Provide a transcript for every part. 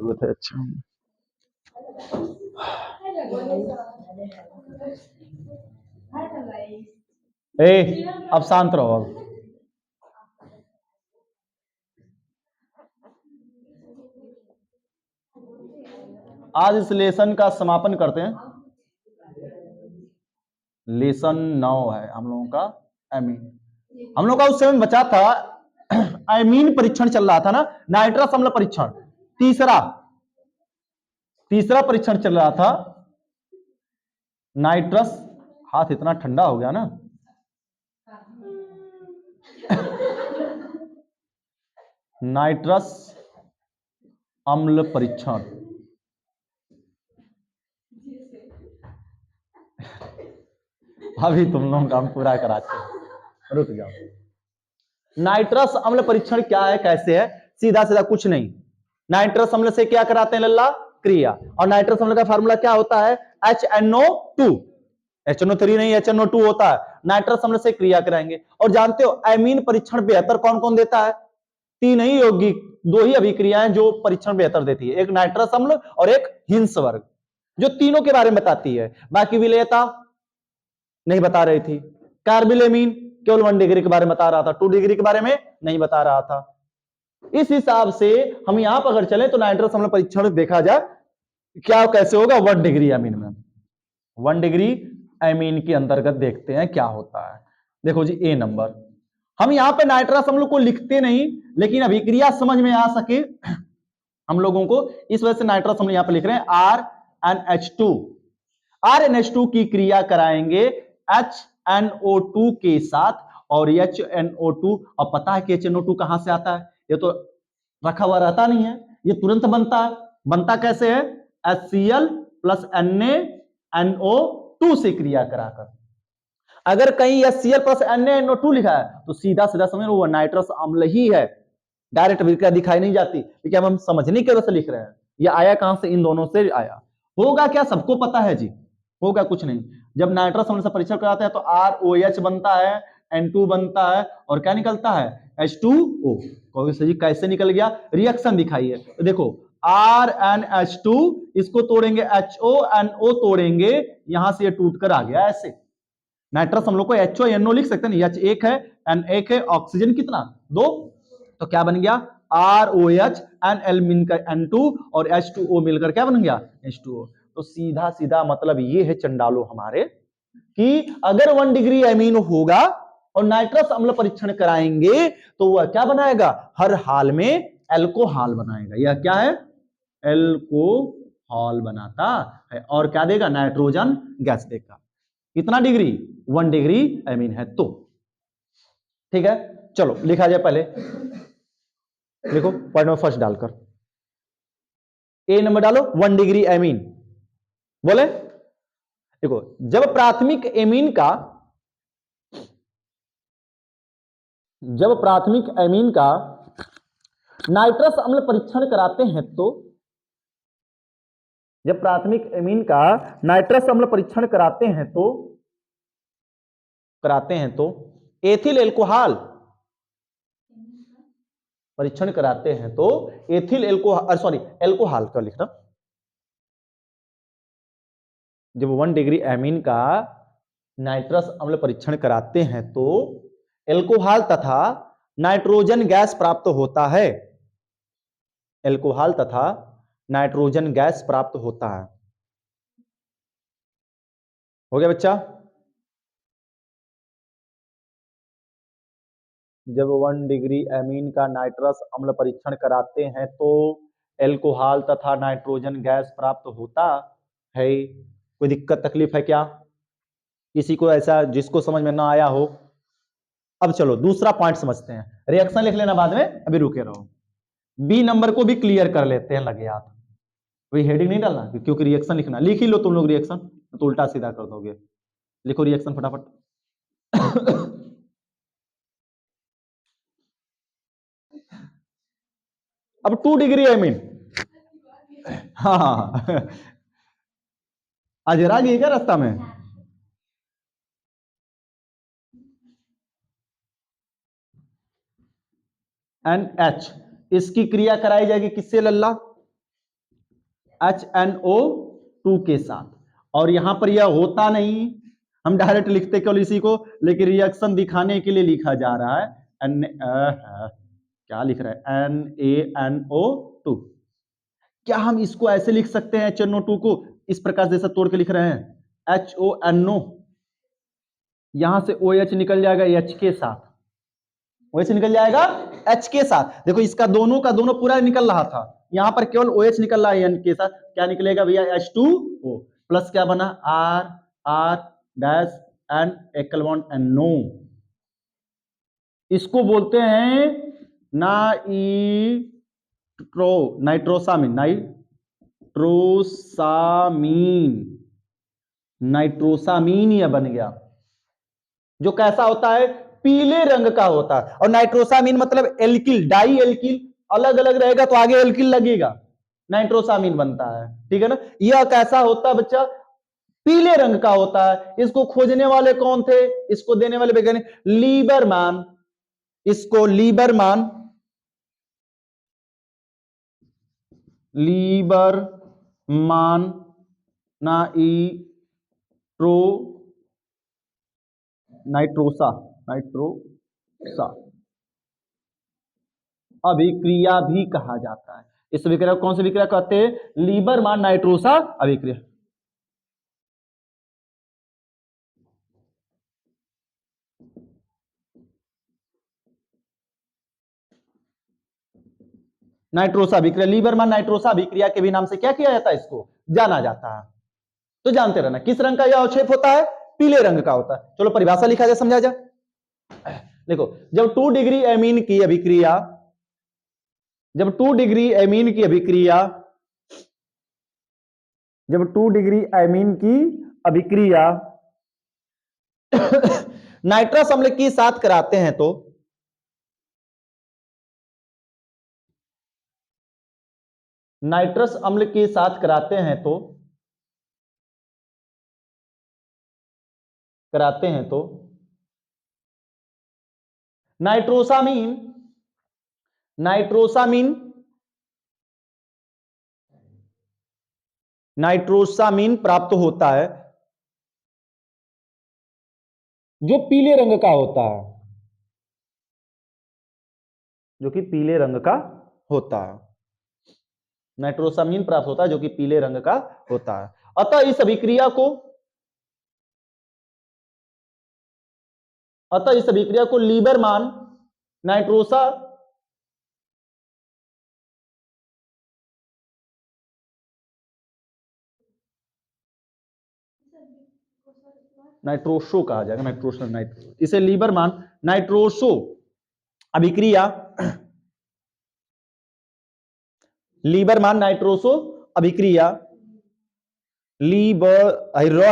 जरूरत है। अच्छा ए, अब शांत रहो। अब आज इस लेसन का समापन करते हैं। लेसन 9 है हम लोगों का एमीन। हम लोग का उस समय बचा था एमीन परीक्षण चल रहा था ना, नाइट्रस अम्ल परीक्षण। तीसरा परीक्षण चल रहा था नाइट्रस। हाथ इतना ठंडा हो गया ना। नाइट्रस अम्ल परीक्षण। अभी तुम लोगों का हम पूरा कराते हैं, रुक जाओ। नाइट्रस अम्ल परीक्षण क्या है, कैसे है? सीधा सीधा कुछ नहीं। नाइट्रस अम्ल से क्या कराते हैं लल्ला? क्रिया। और नाइट्रस अम्ल का फार्मूला क्या होता है? HNO2। HNO3 नहीं, HNO2 होता है। नाइट्रस अम्ल से क्रिया कराएंगे। और जानते हो एमीन परीक्षण बेहतर कौन कौन देता है? 3 ही यौगिक, 2 ही अभिक्रियाएं जो परीक्षण बेहतर देती है, एक नाइट्रस अम्ल और एक हिंसवर्ग, जो तीनों के बारे में बताती है। बाकी विलेयता नहीं बता रही थी। कार्बिलेमीन केवल 1 डिग्री के बारे में बता रहा था, 2 डिग्री के बारे में नहीं बता रहा था। इस हिसाब से हम यहां पर अगर चले तो नाइट्रस अम्ल परीक्षण देखा जाए क्या कैसे होगा 1 डिग्री एमीन में। 1 डिग्री एमीन के अंतर्गत देखते हैं क्या होता है। देखो जी, ए नंबर। हम यहां पे नाइट्रस अम्ल को लिखते नहीं, लेकिन अभिक्रिया समझ में आ सके हम लोगों को, इस वजह से नाइट्रस अम्ल यहां पे लिख रहे हैं RnH2। RnH2 की क्रिया कराएंगे HNO2 के साथ। और HNO2, अब पता है कि HNO2 कहां से आता है? ये तो रखा हुआ रहता नहीं है, ये तुरंत बनता है। बनता कैसे है? HCl प्लस NaNO2 से क्रिया कराकर। अगर कहीं HCl प्लस NaNO2 लिखा है तो सीधा सीधा समझ लो वो नाइट्रस अम्ल ही है। डायरेक्ट अभिक्रिया दिखाई नहीं जाती, लेकिन हम समझने की वजह से लिख रहे हैं। ये आया कहां से? इन दोनों से आया। होगा क्या? सबको पता है जी। होगा कुछ नहीं। जब नाइट्रस अम्ल से परीक्षण कराते हैं तो ROH बनता है, N2 बनता है, और क्या निकलता है? H2O। जी कैसे निकल गया? रिएक्शन दिखाइए। तो देखो RnH2, इसको तोड़ेंगे HONO तोड़ेंगे, यहां से ये टूट कर आ गया ऐसे। नाइट्रस हम लोग को HONO लिख सकते हैं, H1 है, N1 है, ऑक्सीजन कितना? 2। तो क्या बन गया? ROH, NL मिलकर N2 और H2O मिलकर क्या बन गया? H2O। तो सीधा सीधा मतलब ये है चंडालो हमारे, कि अगर 1 डिग्री एमीन होगा और नाइट्रस अम्ल परीक्षण कराएंगे तो वह क्या बनाएगा? हर हाल में एल्कोहल बनाएगा। यह क्या है? एल्कोहल बनाता है। और क्या देगा? नाइट्रोजन गैस देगा। कितना डिग्री? 1 डिग्री एमीन है तो। ठीक है, चलो लिखा जाए। पहले लिखो पॉइंट नंबर फर्स्ट डालकर, ए नंबर डालो 1 डिग्री एमीन। बोले देखो, जब प्राथमिक एमीन का नाइट्रस अम्ल परीक्षण कराते हैं तो, जब प्राथमिक एमीन का नाइट्रस अम्ल परीक्षण कराते हैं तो एथिल एल्कोहल परीक्षण कराते हैं तो एथिल एल्कोहल, सॉरी एल्कोहल का लिखना। जब 1 डिग्री एमीन का नाइट्रस अम्ल परीक्षण कराते हैं तो एल्कोहल तथा नाइट्रोजन गैस प्राप्त होता है। एल्कोहल तथा नाइट्रोजन गैस प्राप्त होता है। हो गया बच्चा? जब 1 डिग्री एमीन का नाइट्रस अम्ल परीक्षण कराते हैं तो एल्कोहल तथा नाइट्रोजन गैस प्राप्त होता है। कोई दिक्कत तकलीफ है क्या? किसी को ऐसा जिसको समझ में ना आया हो? अब चलो दूसरा पॉइंट समझते हैं। रिएक्शन लिख लेना बाद में, अभी रुके रहो। बी नंबर को भी क्लियर कर लेते हैं, लगे हाथ। वही हेडिंग नहीं डालना, क्योंकि रिएक्शन लिखना। लिख ही लो तुम लोग रिएक्शन, तो उल्टा सीधा कर दोगे। लिखो रिएक्शन फटाफट। अब 2 डिग्री एमीन, हाँ अजरा गई क्या रास्ता में? NH, इसकी क्रिया कराई जाएगी किससे लल्ला? HNO2 के साथ, और यहां पर यह होता नहीं, हम डायरेक्ट लिखते केवल इसी को, लेकिन रिएक्शन दिखाने के लिए लिखा जा रहा है क्या लिख रहा है NaNO2। क्या हम इसको ऐसे लिख सकते हैं HNO2 को इस प्रकार जैसा तोड़ के लिख रहे हैं HONO, यहां से OH निकल जाएगा H के साथ, OH निकल जाएगा H के साथ। देखो इसका दोनों का दोनों पूरा निकल रहा था, यहां पर केवल OH निकल रहा है N के साथ, क्या निकलेगा भैया H2O प्लस क्या बना R R डैश एंड एकल बॉन्ड NO। इसको बोलते हैं नाइट्रोसामीन, नाइट्रोसामीन यह बन गया, जो कैसा होता है पीले रंग का होता है। और नाइट्रोसामीन मतलब एल्किल, डाई एल्किल अलग अलग रहेगा तो आगे एल्किल लगेगा, नाइट्रोसामीन बनता है, ठीक है ना। यह कैसा होता है बच्चा, पीले रंग का होता है। इसको खोजने वाले कौन थे, इसको देने वाले वैज्ञानिक लीबरमैन, इसको लीबरमैन नाइट्रोसा अभिक्रिया भी कहा जाता है। इस विक्रिया को कौन सी विक्रिया कहते हैं, लीबरमैन नाइट्रोसा अभिक्रिया। नाइट्रोसा अभिक्रिया, लीबरमैन नाइट्रोसा अभिक्रिया के भी नाम से क्या किया जाता है, इसको जाना जाता है। तो जानते रहना किस रंग का यह अवक्षेप होता है, पीले रंग का होता है। चलो परिभाषा लिखा जाए, समझा जाए। देखो जब 2 डिग्री एमीन की अभिक्रिया, जब 2 डिग्री एमीन की अभिक्रिया, जब 2 डिग्री एमीन की अभिक्रिया नाइट्रस अम्ल के साथ कराते हैं तो नाइट्रस अम्ल के साथ कराते हैं तो नाइट्रोसामीन प्राप्त होता है, जो पीले रंग का होता है, जो कि पीले रंग का होता है। नाइट्रोसामीन प्राप्त होता है जो कि पीले रंग का होता है। अतः इस अभिक्रिया को लीबरमैन नाइट्रोसा नाइट्रोसो कहा जाएगा, इसे लीबरमैन नाइट्रोसो अभिक्रिया, लीबरमैन नाइट्रोसो अभिक्रिया,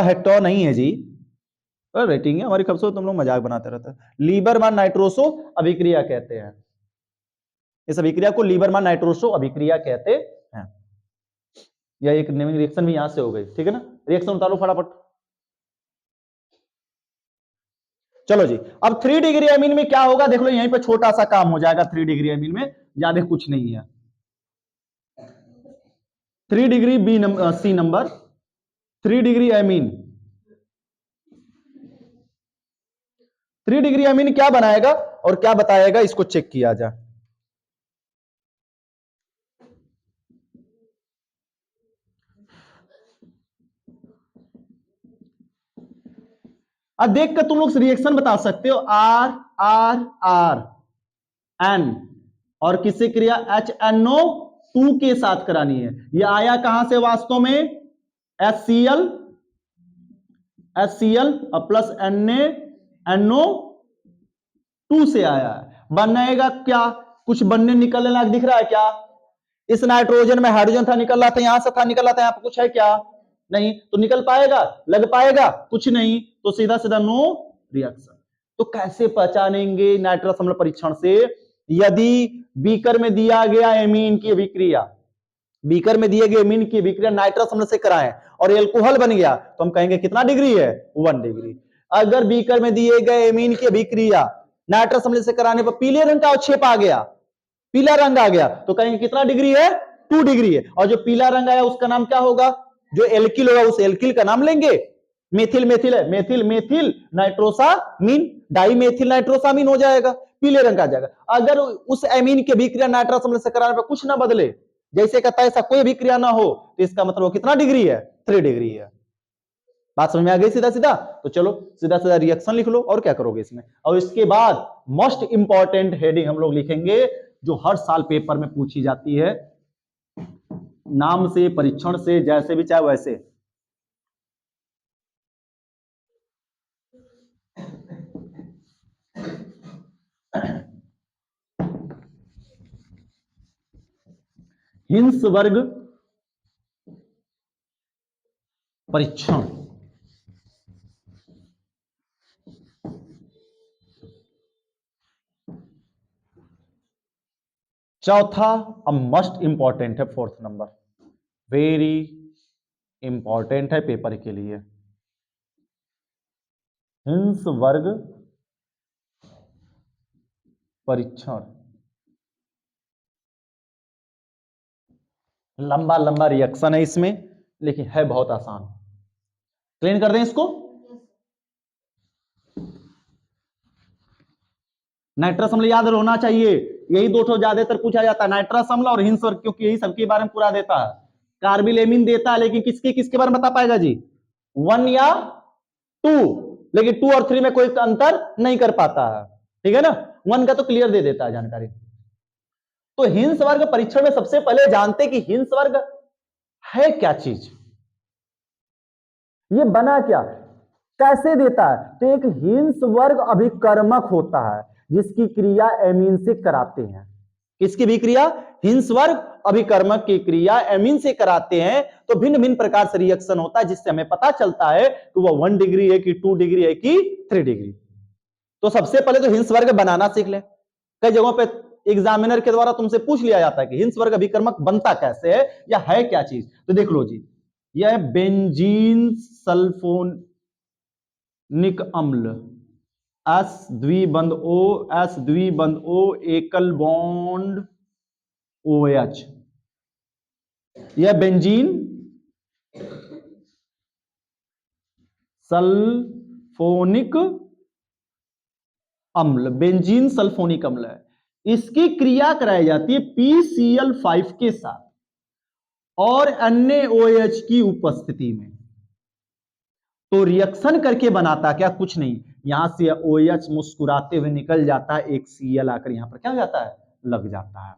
हेक्टो नहीं है जी, रेटिंग है हमारी, कब से तुम लोग मजाक बनाते रहते हैं। लीबरमैन नाइट्रोसो अभिक्रिया कहते हैं, इस अभिक्रिया को लीबरमैन नाइट्रोसो अभिक्रिया कहते हैं। यह एक नेमिंग रिएक्शन भी यहां से हो गई, ठीक है ना। रिएक्शन उतारो फटाफट। चलो जी, अब 3 डिग्री एमीन में क्या होगा देख लो, यहीं पे छोटा सा काम हो जाएगा। 3 डिग्री एमीन में ज्यादा कुछ नहीं है। 3 degree C number, 3 degree amine, 3 degree amine क्या बनाएगा और क्या बताएगा, इसको चेक किया जाए। अब देख कर तुम लोग रिएक्शन बता सकते हो, आर आर आर एन, और किससे क्रिया HNO2 के साथ करानी है। ये आया कहां से वास्तव में, HCl प्लस NaNO2 से आया है। बनेगा क्या, कुछ बनने निकलने लायक दिख रहा है क्या, इस नाइट्रोजन में हाइड्रोजन था निकल रहा था, यहां से था निकल रहा था, यहां पर कुछ है क्या, नहीं, तो निकल पाएगा, लग पाएगा, कुछ नहीं, तो सीधा सीधा नो रिएक्शन। तो कैसे पहचानेंगे नाइट्रस अम्ल परीक्षण से, यदि बीकर में दिया गया एमीन की अभिक्रिया, बीकर में दिए गए एमीन की अभिक्रिया नाइट्रस अम्ल से कराएं और एल्कोहल बन गया, तो हम कहेंगे कितना डिग्री है, 1 डिग्री। अगर बीकर में दिए गए एमीन की अभिक्रिया नाइट्रस अम्ल से कराने पर पीले रंग का अवक्षेप आ गया, पीला रंग आ गया, तो कहेंगे कितना डिग्री है, 2 डिग्री है। और जो पीला रंग आया उसका नाम क्या होगा, जो एल्किल होगा उस एल्किल का नाम लेंगे। मेथिल मेथिल है, मेथिल मेथिल नाइट्रोसामीन, डाई मेथिल नाइट्रोसामीन हो जाएगा, पीले रंग का आ जाएगा। अगर उस एमीन के अभिक्रिया नाइट्रस अम्ल से कराने पर कुछ ना बदले, जैसे कहता है ऐसा कोई अभिक्रिया ना हो, तो इसका मतलब वो कितना डिग्री है, 3 डिग्री है। बात समझ में आ गई सीधा सीधा? तो चलो सीधा सीधा रिएक्शन लिख लो, और क्या करोगे इसमें। और इसके बाद मोस्ट इंपॉर्टेंट हेडिंग हम लोग लिखेंगे जो हर साल पेपर में पूछी जाती है, नाम से, परीक्षण से, जैसे भी चाहे वैसे। हिंस वर्ग परीक्षण। चौथा अब मोस्ट इंपॉर्टेंट है, 4th नंबर, वेरी इंपॉर्टेंट है पेपर के लिए, हिंस वर्ग परीक्षण। लंबा लंबा रिएक्शन है इसमें, लेकिन है बहुत आसान। क्लीन कर दें इसको। नाइट्रस अम्ल याद होना चाहिए, यही दो ठो ज्यादातर पूछा जाता है, नाइट्रस अम्ल और हिंस वर्ग, क्योंकि यही सबके बारे में पूरा देता है। कार्बिलेमिन देता है, लेकिन किसके किसके बारे में बता पाएगा जी, 1 या 2, लेकिन 2 और 3 में कोई अंतर नहीं कर पाता है, ठीक है ना। 1 का तो क्लियर दे देता है जानकारी। तो हिंस वर्ग परीक्षण में सबसे पहले जानते कि हिंस वर्ग है क्या चीज, ये बना क्या, कैसे देता है। तो एक हिंस वर्ग अभिकर्मक होता है जिसकी क्रिया एमीन से कराते हैं। किसकी भी क्रिया, हिंस वर्ग अभिकर्मक की क्रिया एमीन से कराते हैं, तो भिन्न भिन्न प्रकार से रिएक्शन होता है, जिससे हमें पता चलता है कि वो 1 डिग्री है कि 2 डिग्री है कि 3 डिग्री। तो सबसे पहले तो हिंस वर्ग बनाना सीख लें। कई जगहों पे एग्जामिनर के द्वारा तुमसे पूछ लिया जाता है कि हिंस वर्ग अभिकर्मक बनता कैसे है या है क्या चीज। तो देख लो जी, यह है बेंजीन सल्फोनिक अम्ल, एस द्विबंध ओ, एस द्विबंध ओ, एकल बॉन्ड OH। यह बेंजीन सल्फोनिक अम्ल, बेंजीन सल्फोनिक अम्ल है। इसकी क्रिया कराई जाती है PCl5 के साथ और अन्य OH की उपस्थिति में। तो रिएक्शन करके बनाता क्या, कुछ नहीं, यहां से OH मुस्कुराते हुए निकल जाता है, एक Cl आकर यहां पर क्या हो जाता है, लग जाता है।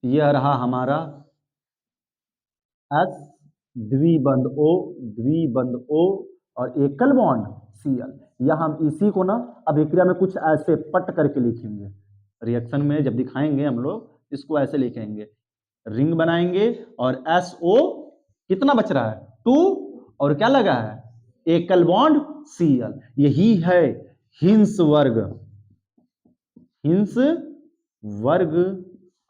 यह रहा हमारा S द्विबंध O और एकल बॉन्ड Cl। या हम इसी को ना अभिक्रिया में कुछ ऐसे पट करके लिखेंगे, रिएक्शन में जब दिखाएंगे हम लोग इसको ऐसे लिखेंगे, रिंग बनाएंगे और SO कितना बच रहा है, 2, और क्या लगा है, एकल बॉन्ड Cl। यही है हिंस वर्ग, हिंस वर्ग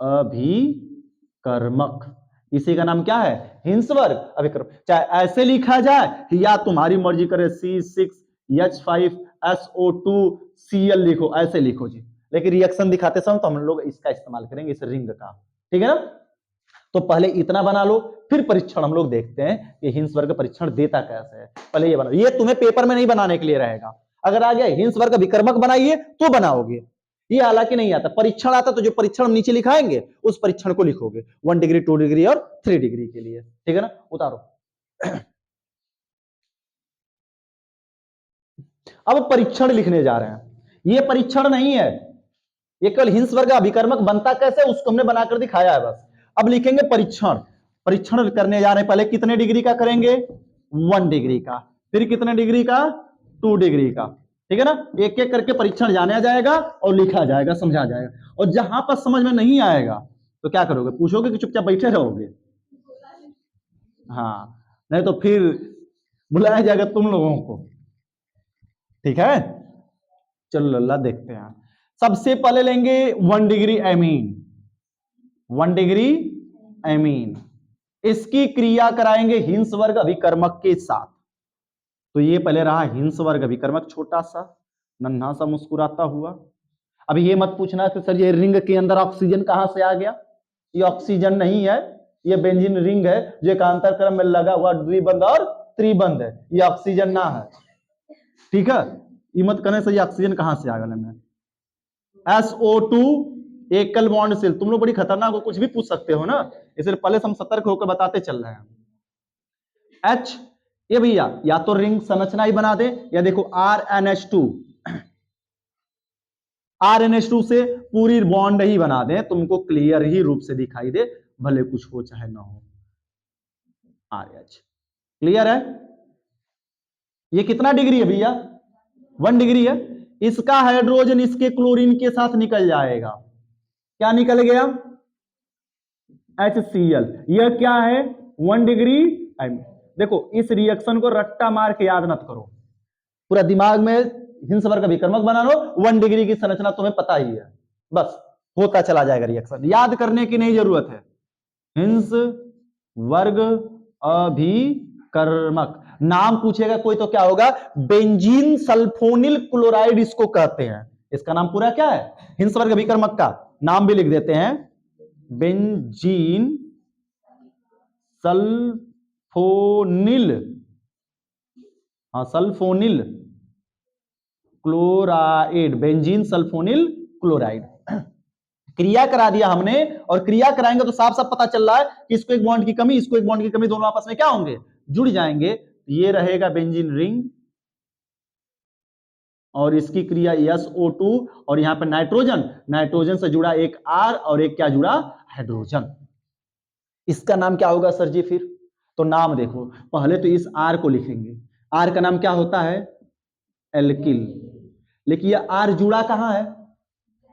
अभिकर्मक। इसी का नाम क्या है, हिंस वर्ग अभिकर्मक। चाहे ऐसे लिखा जाए या तुम्हारी मर्जी करे C6H5SO2Cl लिखो, ऐसे लिखो जी, लेकिन रिएक्शन दिखाते समय तो हम लोग इसका इस्तेमाल करेंगे, इस रिंग का, ठीक है ना। तो पहले इतना बना लो, फिर परीक्षण हम लोग देखते हैं कि हिंस वर्ग परीक्षण देता कैसे है। पहले ये बनाओ, ये तुम्हें पेपर में नहीं बनाने के लिए रहेगा। अगर आ गया हिंस वर्ग विकर्मक बनाइए तो बनाओगे, ये हालांकि नहीं आता, परीक्षण आता तो जो परीक्षण हम नीचे लिखाएंगे उस परीक्षण को लिखोगे, 1 डिग्री 2 डिग्री और 3 डिग्री के लिए, ठीक है ना। उतारो। अब परीक्षण लिखने जा रहे हैं, ये परीक्षण नहीं है, ये केवल हिंस वर्ग अभिकर्मक बनता कैसे उसको हमने बनाकर दिखाया है बस। अब लिखेंगे परीक्षण, परीक्षण करने जा रहे हैं, पहले कितने डिग्री का करेंगे, 1 डिग्री का, फिर कितने डिग्री का, 2 डिग्री का, ठीक है ना। एक एक करके परीक्षण जाना जाएगा और लिखा जाएगा, समझा जाएगा। और जहां पर समझ में नहीं आएगा तो क्या करोगे, पूछोगे कि चुपचाप बैठे रहोगे, हाँ, नहीं तो फिर बुलाया जाएगा तुम लोगों को, ठीक है। चलो लल्ला देखते हैं। सबसे पहले लेंगे 1 डिग्री एमीन, 1 डिग्री एमीन, इसकी क्रिया कराएंगे हिंस वर्ग अभिकर्मक के साथ। तो ये पहले रहा हिंस वर्ग अभिकर्मक, छोटा सा नन्हा सा मुस्कुराता हुआ। अब ये मत पूछना कि सर ये रिंग के अंदर ऑक्सीजन कहां से आ गया, ये ऑक्सीजन नहीं है, ये बेंजीन रिंग है जो एकांतर क्रम में लगा हुआ द्विबंध और त्रिबंध है, ये ऑक्सीजन ना है। ठीक है, ये मत कहने से ये ऑक्सीजन कहां से आ गया में। SO2 एकल बॉन्ड सेल, तुम लोग बड़ी खतरनाक हो, कुछ भी पूछ सकते हो ना, इसलिए पहले से हम सतर्क होकर बताते चल रहे हैं। H, ये भैया या तो रिंग संरचना ही बना दे या देखो RnH2, RnH2 से पूरी बॉन्ड ही बना दे, तुमको क्लियर ही रूप से दिखाई दे, भले कुछ हो चाहे ना हो। RH क्लियर है। ये कितना डिग्री है भैया, 1 डिग्री है। इसका हाइड्रोजन इसके क्लोरीन के साथ निकल जाएगा, क्या निकल गया, HCl। यह क्या है, 1 डिग्री। देखो इस रिएक्शन को रट्टा मार के याद मत करो, पूरा दिमाग में हिंस वर्ग अभिकर्मक बना लो, 1 डिग्री की संरचना तुम्हें पता ही है, बस होता चला जाएगा रिएक्शन, याद करने की नहीं जरूरत है। हिंस वर्ग अभिकर्मक, नाम पूछेगा कोई तो क्या होगा, बेंजीन सल्फोनिल क्लोराइड इसको कहते हैं। इसका नाम पूरा क्या है, हिंस वर्ग अभिकर्मक का नाम भी लिख देते हैं, बेंजीन सल्फोनिल, हाँ sulphonyl chloride, benzene sulphonyl chloride. क्रिया करा दिया हमने, और क्रिया कराएंगे तो साफ साफ पता चल रहा है कि इसको एक बॉन्ड की कमी, इसको एक बॉन्ड की कमी, दोनों आपस में क्या होंगे, जुड़ जाएंगे। ये रहेगा बेंजीन रिंग और इसकी क्रिया SO2, और यहां पर नाइट्रोजन, नाइट्रोजन से जुड़ा एक R और एक क्या जुड़ा, हाइड्रोजन। इसका नाम क्या होगा सर जी फिर, तो नाम देखो, पहले तो इस R को लिखेंगे, R का नाम क्या होता है, एल्किल। लेकिन ये R जुड़ा कहां है,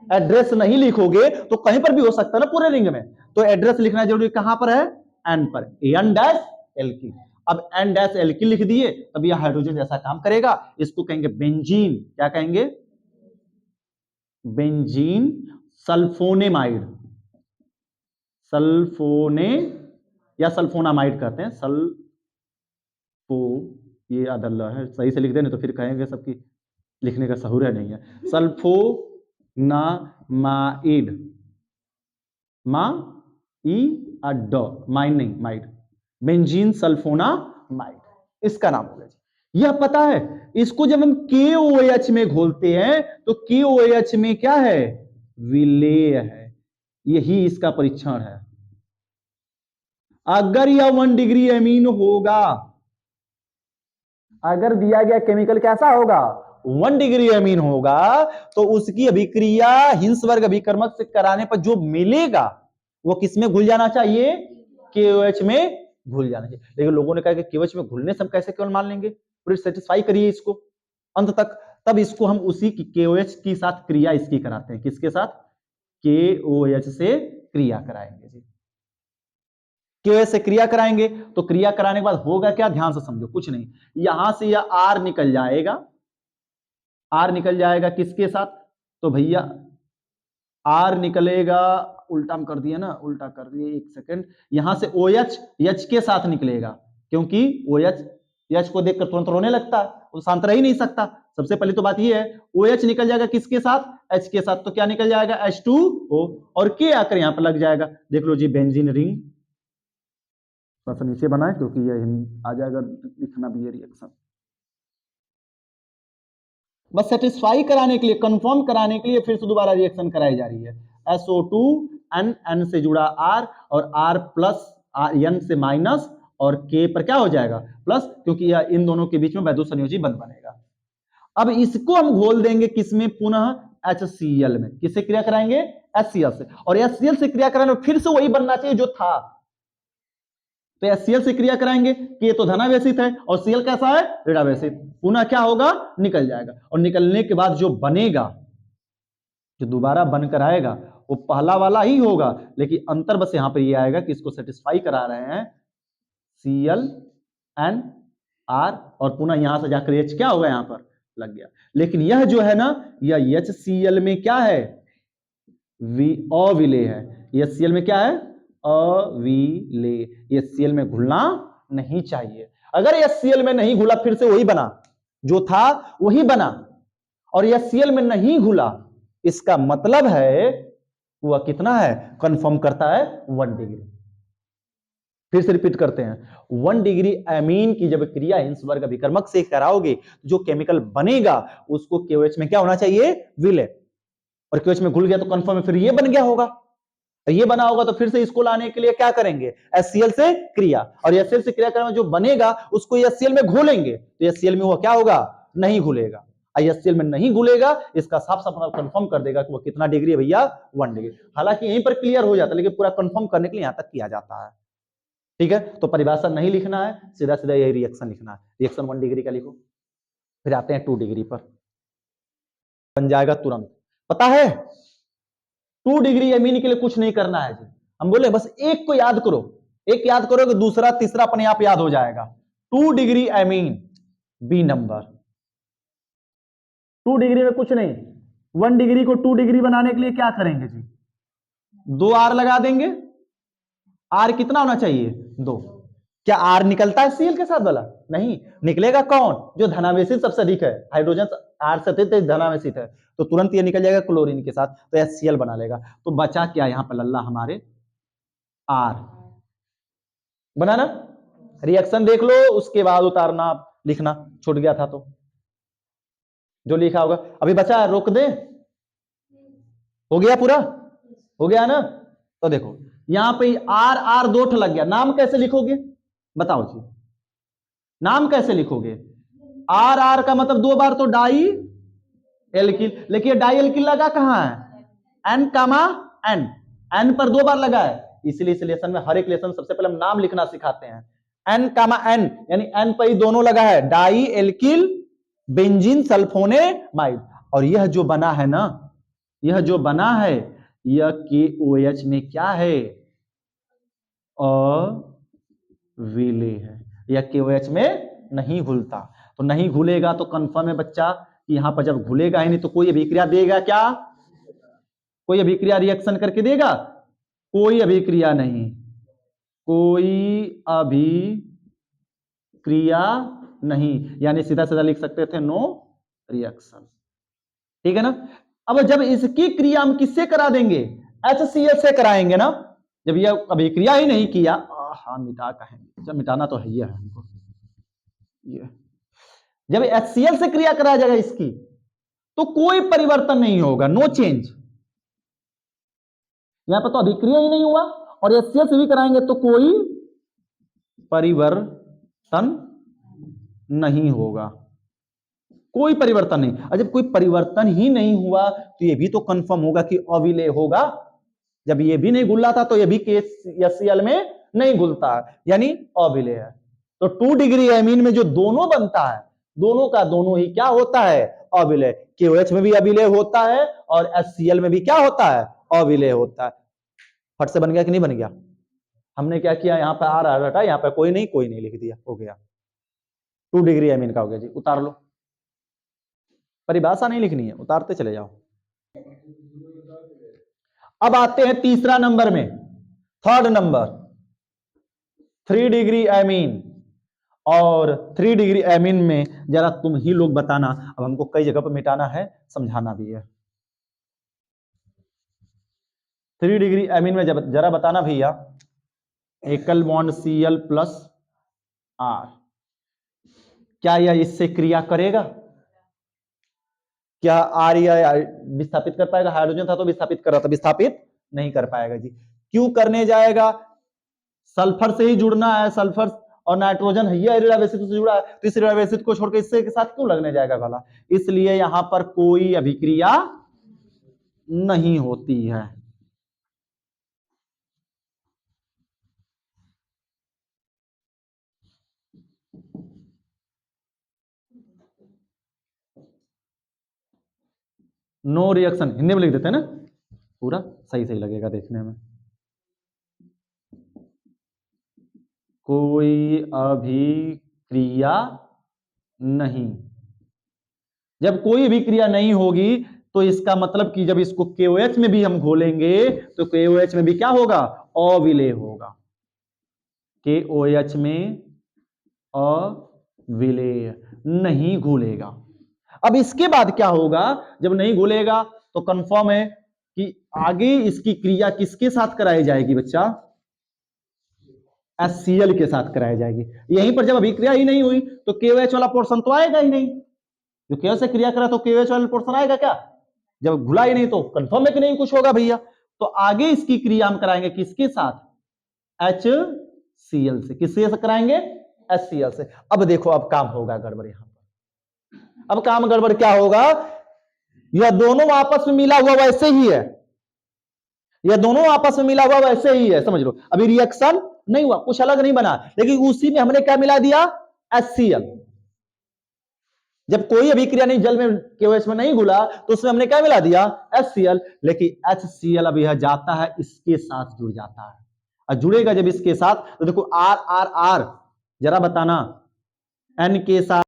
एड्रेस नहीं लिखोगे तो कहीं पर भी हो सकता है ना पूरे रिंग में, तो एड्रेस लिखना जरूरी, कहां पर है, N पर, N-एल्किल। अब N-एल्किल लिख दिए, तब यह हाइड्रोजन जैसा काम करेगा, इसको कहेंगे बेंजीन, क्या कहेंगे, बेंजीन सल्फोनेमाइड, सल्फोने या सल्फोनामाइड कहते हैं, सल्फो, ये अदल्ला है, सही से लिख दे नहीं तो फिर कहेंगे सबकी लिखने का सहूर है नहीं है, सल्फोनामाइड, मा ई अड, माइन नहीं माइड, बेंजीन सल्फोनामाइड, इसका नाम होगा। यह पता है, इसको जब हम KOH में घोलते हैं तो KOH में क्या है, विलेय है, यही इसका परीक्षण है। अगर यह 1 डिग्री अमीन होगा, अगर दिया गया केमिकल कैसा होगा, 1 डिग्री अमीन होगा, तो उसकी अभिक्रिया हिंस वर्ग अभिकर्मक से कराने पर जो मिलेगा वो किसमें घुल जाना चाहिए, KOH में घुल जाना चाहिए। लेकिन लोगों ने कहा कि KOH में घुलने से हम कैसे केवल मान लेंगे, पूरी सेटिस्फाई करिए इसको अंत तक, तब इसको हम उसी की KOH के साथ क्रिया इसकी कराते हैं, किसके साथ, KOH से क्रिया कराएंगे जी, KOH से क्रिया कराएंगे। तो क्रिया कराने के बाद होगा क्या, ध्यान से समझो, कुछ नहीं, यहां से यह R निकल जाएगा, R निकल जाएगा किसके साथ, तो भैया R निकलेगा, उल्टा कर दिया ना, उल्टा कर दिए, एक सेकंड, यहां से OH H के साथ निकलेगा, क्योंकि OH H को देखकर तुरंत रोने लगता है, वो शांत रह ही नहीं सकता। सबसे पहले तो बात ये है, OH निकल जाएगा किसके साथ, H के साथ, तो क्या निकल जाएगा, H2O, और K आकर यहां पर लग जाएगा। देख लो जी बेंजीन रिंग, थोड़ा सा नीचे बनाए क्योंकि ये आ जाएगा, लिखना भी है रिएक्शन, बस सेटिस्फाई कराने के लिए, कंफर्म कराने के लिए फिर से दोबारा रिएक्शन कराई जा रही है। SO2 N, N से जुड़ा R, और R प्लस N से माइनस, और K पर क्या हो जाएगा, प्लस, क्योंकि यह इन दोनों के बीच में वैद्युत संयोजी बंध बनेगा। अब इसको हम घोल देंगे किसमें, पुनः HCl में, किससे क्रिया कराएंगे, HCl से, और HCl से क्रिया कराने में फिर से वही बनना चाहिए जो था, तो HCl से क्रिया कराएंगे कि ये तो धनावेशित है और Cl कैसा है, ऋणावेशित, पुनः क्या होगा, निकल जाएगा, और निकलने के बाद जो बनेगा, जो दोबारा बनकर आएगा वो पहला वाला ही होगा, लेकिन अंतर बस यहां पर ये आएगा कि इसको सेटिस्फाई करा रहे हैं ClNR, और पुनः यहां से जाकर H क्या होगा, यहां पर लग गया। लेकिन यह जो है ना, यह HCl में क्या है, अविलेय है, HCl में क्या है, अविलेय, HCl में घुलना नहीं चाहिए। अगर HCl में नहीं घुला, फिर से वही बना जो था वही बना, और HCl में नहीं घुला इसका मतलब है वह कितना है, कंफर्म करता है 1 डिग्री। फिर से रिपीट करते हैं, 1 डिग्री एमीन की जब क्रिया हिंसवर्ग अभिकर्मक से कराओगे, जो केमिकल बनेगा उसको KOH में क्या होना चाहिए, विलय, और KOH में घुल गया तो कंफर्म है, फिर ये बन गया होगा, ये बना होगा तो फिर से इसको लाने के लिए क्या करेंगे, HCl से क्रिया, और HCl से क्रिया करने जो बनेगा उसको HCl में घोलेंगे, तो HCl में वो क्या होगा, नहीं घुलेगा। HCl में नहीं घुलेगा, इसका साफ साफ कंफर्म कर देगा कि वो कितना डिग्री है भैया, 1 डिग्री। हालांकि यहीं पर क्लियर हो जाता है, लेकिन पूरा कंफर्म करने के लिए यहां तक किया जाता है। ठीक है, तो परिभाषा नहीं लिखना है, सीधा सीधा यही रिएक्शन लिखना है। रिएक्शन 1 डिग्री का लिखो, फिर आते हैं 2 डिग्री पर, बन जाएगा तुरंत। पता है 2 डिग्री एमीन के लिए कुछ नहीं करना है जी, हम बोले बस एक को याद करो, एक याद करोगे दूसरा तीसरा अपने आप याद हो जाएगा। 2 degree amine B number, 2 degree में कुछ नहीं, 1 डिग्री को 2 डिग्री बनाने के लिए क्या करेंगे जी, 2 R लगा देंगे। R कितना होना चाहिए, 2। क्या R निकलता है Cl के साथ वाला, नहीं निकलेगा, कौन, जो धनावेशित सबसे अधिक है, हाइड्रोजन R से अत्यधिक धनावेशित है, तो तुरंत ये निकल जाएगा क्लोरीन के साथ, तो HCl बना लेगा। तो बचा क्या यहां पर लल्ला हमारे, R बना ना, रिएक्शन देख लो उसके बाद उतारना, लिखना छूट गया था तो जो लिखा होगा। अभी बचा रोक दे, हो गया पूरा, हो गया ना। तो देखो यहां पे R R 2 लग गया, नाम कैसे लिखोगे बताओ जी, नाम कैसे लिखोगे, R R का मतलब 2 बार तो डाई एल्किल, लेकिन डाई एल्किल लगा कहां है, N कामा N, N पर 2 बार लगा है, इसलिए इस लेसन में हर एक लेसन सबसे पहले हम नाम लिखना सिखाते हैं। N कामा N यानी N पर ही दोनों लगा है, डाई एल्किल बेंजीन सल्फोनेमाइड, और यह जो बना है ना, यह जो बना है यह KOH में क्या है, अविलेय है, यह KOH में नहीं घुलता, तो नहीं घुलेगा तो कंफर्म है बच्चा कि यहां पर जब घुलेगा ही नहीं तो कोई अभिक्रिया देगा क्या, कोई अभिक्रिया रिएक्शन करके देगा, कोई अभिक्रिया नहीं, कोई अभिक्रिया नहीं, यानी सीधा सीधा लिख सकते थे नो रिएक्शन। ठीक है ना। अब जब इसकी क्रिया हम किससे करा देंगे, HCl से कराएंगे ना, जब यह अभिक्रिया ही नहीं किया, हाँ मिटा कहेंगे, जब मिटाना तो है ही है हमको, ये जब HCl से क्रिया कराया जाएगा इसकी तो कोई परिवर्तन नहीं होगा, नो चेंज, यहां पर तो अभिक्रिया ही नहीं हुआ, और HCl से भी कराएंगे तो कोई परिवर्तन नहीं होगा, कोई परिवर्तन नहीं। और जब कोई परिवर्तन ही नहीं हुआ तो ये भी तो कंफर्म होगा कि अविलेय होगा, जब ये भी नहीं घुला था तो ये भी HCl में नहीं घुलता, यानी अविलेय है। तो 2 डिग्री एमीन में जो दोनों बनता है, दोनों का दोनों ही क्या होता है, अविलेय। KOH में भी अविलेय होता है और HCl में भी क्या होता है, अविलेय होता है। फट से बन गया कि नहीं बन गया, हमने क्या किया, यहाँ पे आ रहा हटा, यहाँ पे कोई नहीं लिख दिया, हो गया 2 डिग्री एमीन का हो गया जी, उतार लो, परिभाषा नहीं लिखनी है, उतारते चले जाओ। अब आते हैं तीसरा नंबर में, थर्ड नंबर 3 डिग्री एमीन, और 3 डिग्री एमीन में जरा तुम ही लोग बताना, अब हमको कई जगह पर मिटाना है, समझाना भी है। 3 डिग्री एमीन में जरा बताना भैया, एकल बॉन्ड Cl प्लस R, क्या यह इससे क्रिया करेगा, क्या R या विस्थापित कर पाएगा, हाइड्रोजन था तो विस्थापित कर रहा था, विस्थापित नहीं कर पाएगा जी। क्यों करने जाएगा, सल्फर से ही जुड़ना है, सल्फर और नाइट्रोजन है, ये एरिडा बेसिस से जुड़ा है, तो इस एरिडा बेसिस को छोड़कर इससे के साथ क्यों लगने जाएगा भला, इसलिए यहां पर कोई अभिक्रिया नहीं होती है। नो रिएक्शन हिंदी में लिख देते हैं ना, पूरा सही सही लगेगा देखने में, कोई अभिक्रिया नहीं। जब कोई भी क्रिया नहीं होगी तो इसका मतलब कि जब इसको KOH में भी हम घोलेंगे तो KOH में भी क्या होगा, अविलेय होगा, KOH में अविलेय नहीं घुलेगा। अब इसके बाद क्या होगा, जब नहीं घुलेगा तो कंफर्म है कि आगे इसकी क्रिया किसके साथ कराई जाएगी बच्चा? HCl के साथ कराई जाएगी। यहीं पर जब अभिक्रिया ही नहीं हुई तो KOH वाला पोर्शन तो आएगा ही नहीं। जो KOH से क्रिया करा तो KOH वाला पोर्शन आएगा क्या? जब घुला ही नहीं तो कंफर्म है कि नहीं कुछ होगा भैया। तो आगे इसकी क्रिया हम कराएंगे किसके साथ? HCl से। किससे कराएंगे? HCl से। अब देखो अब काम होगा गड़बड़ यहां पर। अब काम गड़बड़ क्या होगा? यह दोनों आपस में मिला हुआ वैसे ही है, यह दोनों आपस में मिला हुआ वैसे ही है, समझ लो। अभी रिएक्शन नहीं हुआ, कुछ अलग नहीं बना, लेकिन उसी में हमने क्या मिला दिया? HCl। जब कोई अभिक्रिया नहीं जल में KOH में नहीं घुला तो उसमें हमने क्या मिला दिया? HCl। लेकिन HCl अब यह जाता है इसके साथ जुड़ जाता है, और जुड़ेगा जब इसके साथ तो देखो R जरा बताना, N के साथ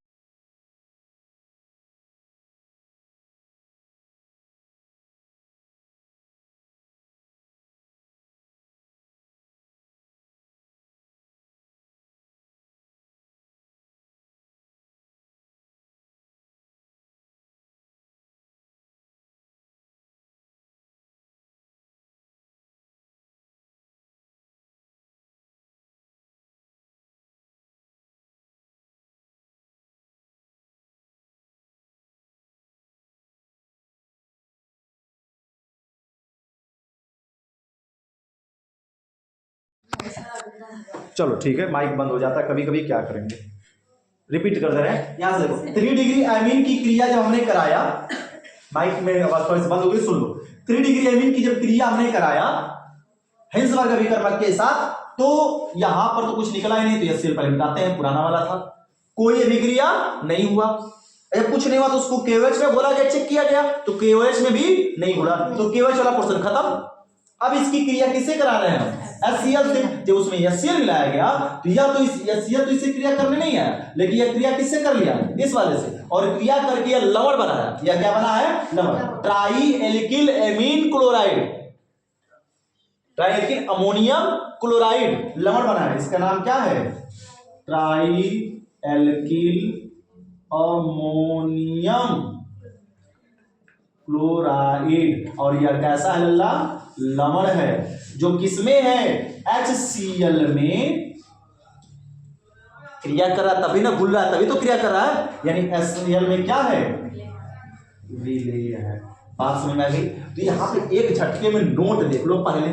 चलो ठीक है, माइक बंद हो जाता है कभी कभी, क्या करेंगे, रिपीट कर दे रहे हैं। यहां से देखो 3 डिग्री एमीन की क्रिया जब हमने कराया, माइक में आवाज थोड़ी सी बंद हो गई, सुन लो। 3 डिग्री एमीन की जब क्रिया हमने कराया हिंसवर्ग अभिकर्मक के साथ, तो यहां पर तो कुछ निकला ही नहीं, तो HCl पहले मिटाते हैं, पुराना वाला था, कोई अभिक्रिया नहीं हुआ। जब कुछ नहीं हुआ तो उसको KOH में बोला गया, चेक किया गया तो KOH में भी नहीं हुआ, तो KOH वाला पोर्शन खत्म। अब इसकी क्रिया किससे करा रहे हैं? HCl से। जब उसमें HCl मिलाया गया तो यह तो इस HCl तो इससे क्रिया करने नहीं है, लेकिन यह क्रिया किससे कर लिया? इस वाले से, और क्रिया करके यह लवण बना है। यह क्या बना है? लवण, try alkyl amine chloride, try alkyl ammonium chloride लवण बना है। इसका नाम क्या है? Try alkyl ammonium chloride. और यह कैसा है लल्ला? लवण है, जो किसमें है? HCl में क्रिया कर रहा, तभी ना घुल रहा है, तभी तो क्रिया कर रहा है, यानी HCl में क्या है? विलेय है। बात समझ में आ गई? तो यहां पे एक झटके में नोट देख लो पहले,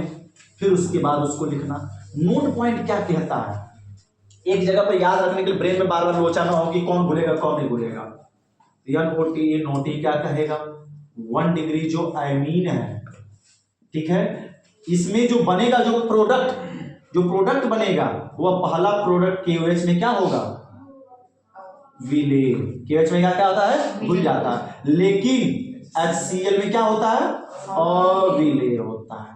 फिर उसके बाद उसको लिखना। नोट पॉइंट क्या कहता है, एक जगह पर याद रखने के लिए ब्रेन में बार बार लोचा ना हो कि कौन भूलेगा कौन नहीं भूलेगा। NOT क्या कहेगा? 1 डिग्री जो एमीन है, ठीक है, इसमें जो बनेगा, जो प्रोडक्ट बनेगा, वह पहला प्रोडक्ट KOH में क्या होगा? विलेय। KOH में क्या होता है? घुल जाता है। लेकिन HCl में क्या होता है? अविलेय होता है।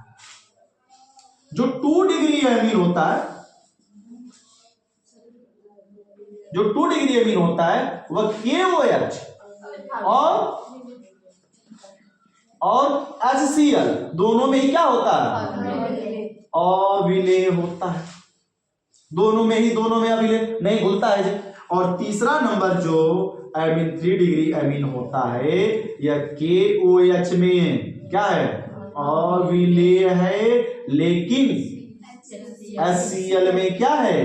जो 2 डिग्री एमीन होता है, जो 2 डिग्री एमीन होता है वह KOH और HCl दोनों में ही क्या होता है? अविलेय होता है। दोनों में अविलेय, नहीं घुलता है जी। और तीसरा नंबर जो एमीन 3 डिग्री एमीन होता है, यह KOH में क्या है? अविलेय है, लेकिन HCl में क्या है?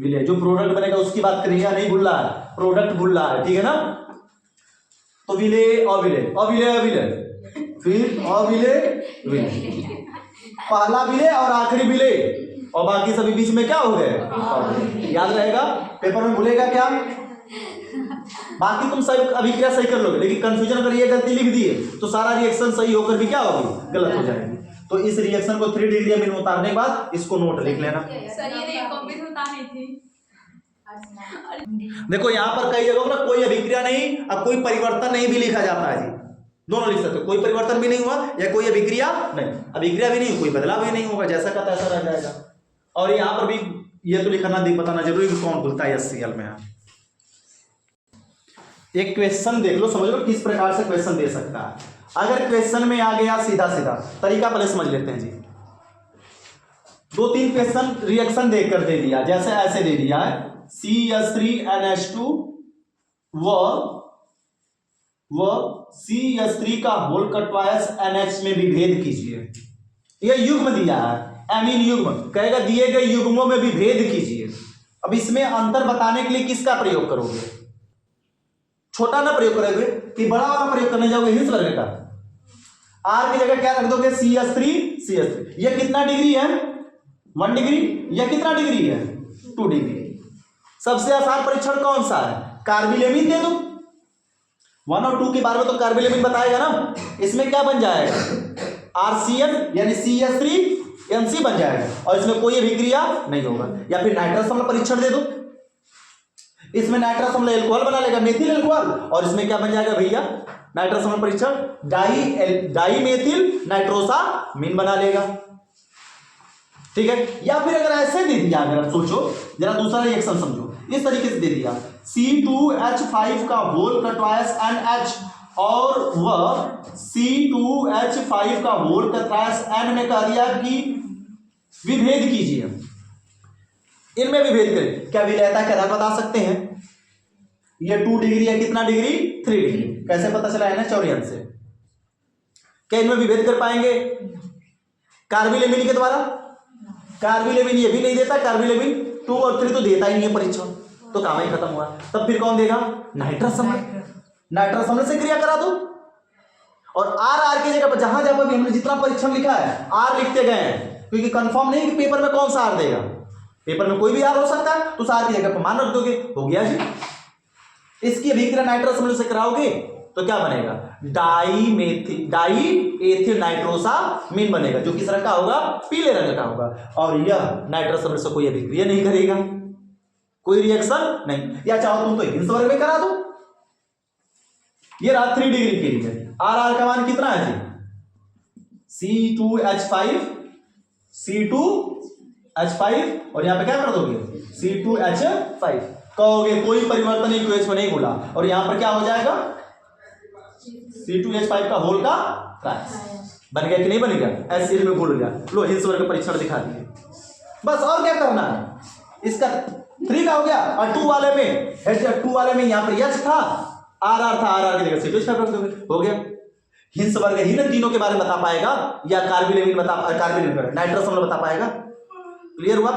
विलेय। जो प्रोडक्ट बनेगा उसकी बात करेंगे, नहीं भूल रहा है, प्रोडक्ट भूल रहा है, ठीक है ना? तो विलेय अविलेय, फिर अविलेय विलेय, पहला विलेय और आखिरी विलेय, और बाकी सभी बीच में क्या हो गए? याद रहेगा, पेपर में भूलेगा क्या? बाकी तुम सही अभिक्रिया सही कर लोगे, लेकिन कंफ्यूजन अगर ये गलती लिख दिए तो सारा रिएक्शन सही होकर भी क्या होगी? गलत हो जाएगी। तो इस रिएक्शन को 3 डिग्री एमीन उतारने के बाद इसको नोट लिख लेना। देखो यहां पर कई जगहों पर कोई अभिक्रिया नहीं और कोई परिवर्तन नहीं भी लिखा जाता है जी, दोनों लिख सकते हो। कोई परिवर्तन भी नहीं हुआ या कोई अभिक्रिया नहीं, अभिक्रिया भी नहीं, कोई बदलाव भी नहीं होगा, जैसा का तैसा रह जाएगा। और यहां पर भी ये तो लिखना बताना जरूरी कि कौन घुलता है HCl में। एक क्वेश्चन देख लो, समझ लो किस प्रकार से क्वेश्चन दे सकता है। अगर क्वेश्चन में आ गया सीधा तरीका पहले समझ लेते हैं जी। 2-3 क्वेश्चन रिएक्शन देकर दे दिया, जैसे ऐसे दे दिया है CH3NH2 व वह CH3 का होल का ट्वाइस NH में विभेद कीजिए। यह युग्म दिया है, एमीन युग्म, कहेगा दिए गए युग्मों में विभेद कीजिए। अब इसमें अंतर बताने के लिए किसका प्रयोग करोगे? छोटा ना प्रयोग करोगे कि बड़ा वाला प्रयोग करने जाओगे हिंस वर्ग का। R की जगह क्या रख दोगे? CH3। यह कितना डिग्री है? 1 डिग्री। यह कितना डिग्री है? 2 डिग्री। सबसे आसान परीक्षण कौन सा है? कार्बिलेमिन दे दो। 1 और 2 के बारे में तो कार्बिलेमिन बताएगा ना। इसमें क्या बन जाएगा? RCN यानी CH3NC बन जाएगा और इसमें कोई अभिक्रिया नहीं होगा। या फिर नाइट्रस अम्ल परीक्षण दे दो, इसमें नाइट्रस अम्ल एल्कोहल बना लेगा, मेथिल एल्कोहल, और इसमें क्या बन जाएगा भैया? नाइट्रस अम्ल परीक्षण डाई मेथिल नाइट्रोसामीन बना लेगा। ठीक है। या फिर अगर ऐसे दे दिया, अगर आप सोचो जरा दूसरा रिएक्शन समझो, इस तरीके से दे दिया C2H5 का होल का ट्वाइस NH और वह C2H5 का होल का ट्वाइस N में कह दिया कि विभेद कीजिए, इनमें विभेद करें। क्या विलयता के आधार बता सकते हैं? ये 2 डिग्री है, कितना डिग्री? 3 डिग्री। कैसे पता चला? NH और N से। क्या इनमें विभेद कर पाएंगे कार्बिलेमिन के द्वारा? कार्बिलेमिन ये भी नहीं देता, कार्बिलेमिन 2 और 3 तो देता ही नहीं है परीक्षण, तो काम ही खत्म हुआ। तब फिर कौन देगा? नाइट्रस अम्ल। नाइट्रस अम्ल से क्रिया करा दो और R की जगह पर जहां जहां भी हमने जितना परीक्षण लिखा है R लिखते गए हैं, क्योंकि कंफर्म नहीं कि पेपर में कौन सा R देगा। पेपर में कोई भी R हो सकता है, तो उस R की जगह पर मान रख दोगे, हो गया जी। इसकी अभिक्रिया नाइट्रस अम्ल से कराओगे तो क्या बनेगा? डाई एथिल नाइट्रोसामीन बनेगा, जो किस रंग का होगा? पीले रंग का होगा। और यह नाइट्रस अम्ल से कोई अभिक्रिया नहीं करेगा, कोई रिएक्शन नहीं। या चाहो तुम तो हिंस वर्ग में करा दो। ये रहा 3 डिग्री के लिए। R का मान कितना है जी? C2H5 और यहां पे क्या कर दोगे? C2H5। कहोगे कोई परिवर्तन इक्वेशन में नहीं बोला, और यहां पर क्या हो जाएगा? C2H5 का होल का ट्वाइस बन गया कि नहीं बन गया? ऐसे में भूल गया। लो हिंस वर्ग परीक्षण दिखा दिए, बस। और क्या करना है? इसका 3 का हो गया और 2 वाले में यहां पर H था, RR था, RR की जगह C2H5 रख दोगे, हो गया। हिंस वर्ग ही ना तीनों के बारे में बता पाएगा, या कार्बिलेमिन नाइट्रस अम्ल बता पाएगा। क्लियर हुआ?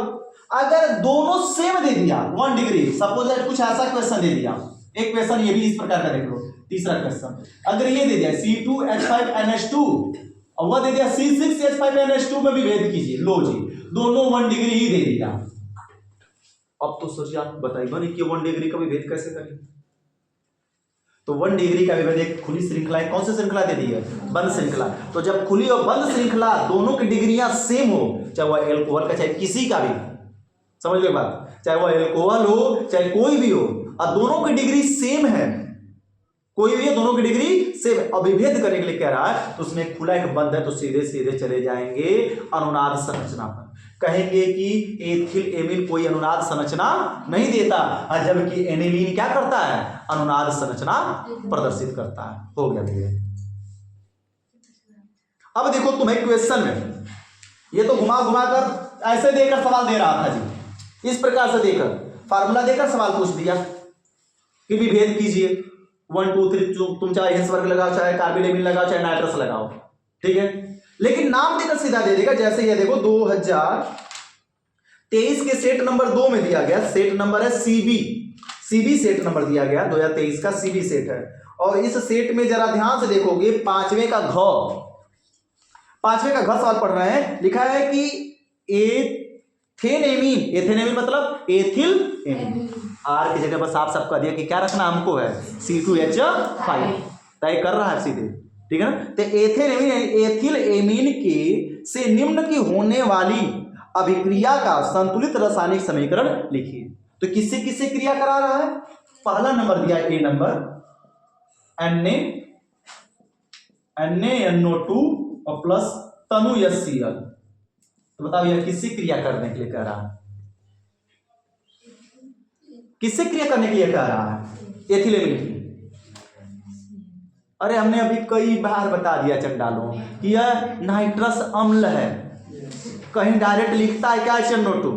अगर दोनों सेम दे दिया 1 डिग्री, सपोज कुछ ऐसा क्वेश्चन दे दिया, एक क्वेश्चन ये भी इस प्रकार का देख लो। तीसरा क्वेश्चन अगर ये दे दिया C2H5NH2 और वह दे दिया C6H5NH2 में विभेद कीजिए, लो जी दोनों 1 डिग्री ही दे दिया। अब तो सोचिए, आप बताइए कि 1 डिग्री का विभेद कैसे करें? तो 1 डिग्री का विभेद एक खुली श्रृंखला है, कौन सी श्रृंखला दे दी है? बंद श्रृंखला। तो जब खुली और बंद श्रृंखला दोनों की डिग्रियां सेम हो, चाहे वह एल्कोहल का चाहे किसी का भी, समझ लो बात, चाहे वह एल्कोहल हो चाहे कोई भी हो, और दोनों की डिग्री सेम है, कोई भी है, दोनों की डिग्री सेम है, और विभेद करने के लिए कह रहा है, तो उसमें खुला एक बंद है, तो सीधे सीधे चले जाएंगे अनुनाद संरचना पर। कहेंगे कि एथिल एमीन कोई अनुनाद संरचना नहीं देता, और जबकि एनिलीन क्या करता है? अनुनाद संरचना प्रदर्शित करता है। हो गया भैया। अब देखो तुम्हें क्वेश्चन में ये तो घुमा घुमा कर ऐसे देकर सवाल दे रहा था जी, इस प्रकार से देकर फार्मूला देकर सवाल पूछ दिया कि विभेद कीजिए 1 2 3, तुम चाहे हिंस वर्ग लगाओ, चाहे कार्बिलेमिन लगाओ, चाहे नाइट्रस लगाओ, ठीक है। लेकिन नाम देकर सीधा दे देगा। जैसे ये देखो 2023 के सेट नंबर 2 में दिया गया, सेट नंबर है सीबी सेट नंबर दिया गया, 2023 का सीबी सेट है। और इस सेट में जरा ध्यान से देखोगे, 5वें का घ सवाल पढ़ रहे हैं, लिखा है कि एथेनेमीन मतलब एथिल एमीन। आर की जगह पर साफ साफ कह दिया कि क्या रखना हमको है? C2H5 तय कर रहा है सीधे, ठीक है ना। तो एथिल एमीन के से निम्न की होने वाली अभिक्रिया का संतुलित रासायनिक समीकरण लिखिए। तो किससे किससे क्रिया करा रहा है? पहला नंबर दिया ए नंबर NaNO2 और प्लस तनु HCl। तो बताओ यह किससे क्रिया करने के लिए कह रहा है? किससे क्रिया करने के लिए कह रहा है? एथिल एमीन की। अरे हमने अभी कई बार बता दिया चंडालों कि यह नाइट्रस अम्ल है, कहीं डायरेक्ट लिखता है क्या NO2,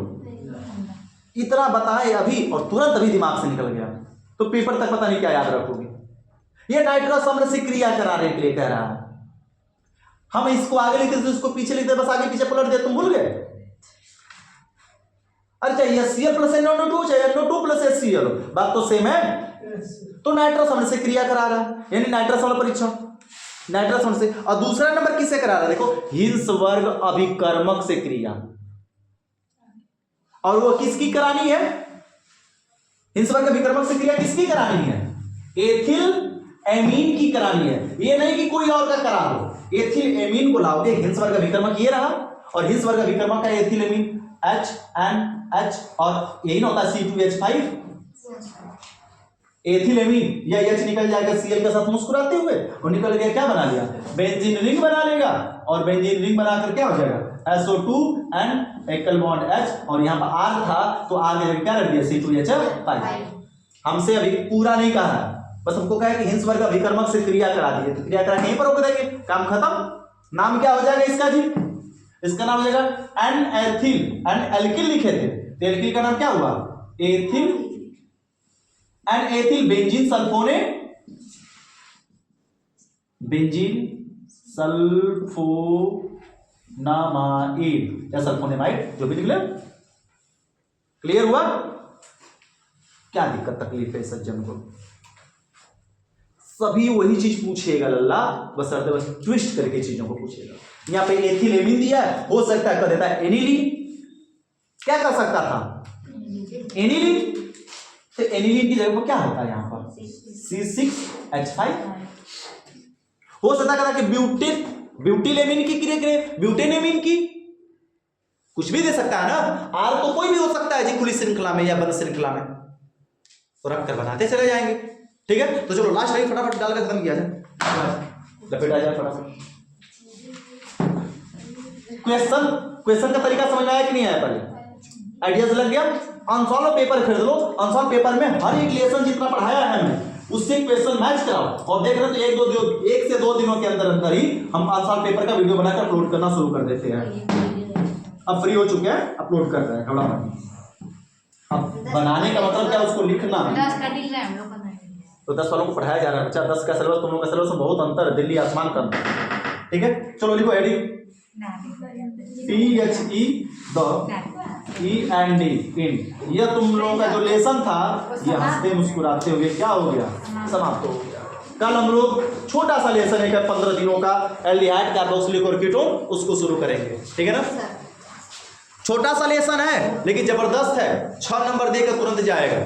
इतना बताए अभी और तुरंत अभी दिमाग से निकल गया, तो पेपर तक पता नहीं क्या याद रखोगे। ये नाइट्रस अम्ल से क्रिया कराने के लिए कह रहा है। हम इसको आगे लिखते थे, इसको पीछे लिखते, बस आगे पीछे पलट दे, तुम भूल गए। अरे चाहिए HCl प्लस NO2 चाहिए NO2 प्लस HCl, बात तो सेम है। तो नाइट्रस अम्ल से क्रिया करा रहा है, यानी नाइट्रस अम्ल परीक्षण नाइट्रस अम्ल से। और दूसरा नंबर किससे करा रहा है, देखो हिंसवर्ग अभिकर्मक से क्रिया। और वो किसकी करानी है, हिंसवर्ग अभिकर्मक से क्रिया किसकी करानी है, एथिल एमीन की करानी है। ये नहीं कि कोई और का करा दो, एथिल एमीन को लाओगे। हिंसवर्ग अभिकर्मक ये रहा, और हिंसवर्ग अभिकर्मक का एथिल एमीन HNH, और यही ना होता है C2H5, एथिल एमीन। या H निकल जाएगा Cl के साथ मुस्कुराते हुए, और निकल गया क्या बना लिया, बेंजीन रिंग बना लेगा। और बेंजीन रिंग बनाकर क्या हो जाएगा SO2 एंड एकल बॉन्ड H, और यहाँ पर R था तो R की जगह क्या रख दिया C2H5। हमसे अभी पूरा नहीं कहा है, बस हमको कहा है कि हिंसवर्ग अभिकर्मक से क्रिया करा दी, तो क्रिया करा यहीं पर रोक देंगे, काम खत्म। नाम क्या हो जाएगा इसका जी, इसका नाम हो जाएगा एन एथिल, एन एल्किल लिखे थे, तो एल्किल का नाम क्या हुआ ethyl, N ethyl benzene sulphonate, benzene sulphonamide या सल्फोनेमाइड, जो भी निकले। क्लियर हुआ, क्या दिक्कत तकलीफ है सज्जन को, सभी वही चीज पूछेगा लल्ला, बस ट्विस्ट करके चीजों को पूछेगा। यहाँ पे एथिल एमीन दिया है, हो सकता है कर देता है एनिलीन, क्या कर सकता था एनिलीन, तो एनिलीन की जगह पर क्या होता है यहाँ पर C6H5। हो सकता है कि ब्यूटिल एमीन की क्रिया करे, ब्यूटेन एमीन की, कुछ भी दे सकता है ना। आर तो कोई भी हो सकता है जी, खुली श्रृंखला में या बंद श्रृंखला में, तो रख कर बनाते चले जाएंगे। ठीक है, तो चलो लास्ट लाइन फटाफट डाल कर खत्म किया जाए, लपेटा जाए फटाफट। क्वेश्चन का तरीका समझ में आया कि नहीं आया, पहले आइडियाज लग गया। अनसॉल्व पेपर खरीद लो, अनसॉल्व पेपर में हर एक लेसन जितना पढ़ाया है हमने उससे क्वेश्चन मैच कराओ, और देख रहे हो तो एक से दो दिनों के अंदर अंदर ही हम अनसॉल्व पेपर का वीडियो बनाकर अपलोड करना शुरू कर देते हैं। अब फ्री हो चुके हैं, अपलोड कर रहे हैं, थोड़ा अब बनाने का मतलब क्या, उसको लिखना। 10 का डील है हम लोग का, तो 10 वालों को पढ़ाया जा रहा है बच्चा, 10 का सिलेबस तुम लोगों का सिलेबस में बहुत अंतर है, दिल्ली आसमान का अंतर। ठीक है, चलो लिखो हेडिंग THE द END इन। ये तुम लोगों का जो लेसन था ये हंसते मुस्कुराते हुए क्या हो गया, समाप्त हो गया। कल हम लोग छोटा सा लेसन है 15 दिनों का, एल्डिहाइड कार्बोक्सिलिक और कीटोन, उसको शुरू करेंगे। ठीक है ना, छोटा सा लेसन है लेकिन जबरदस्त है, 6 नंबर देकर तुरंत जाएगा।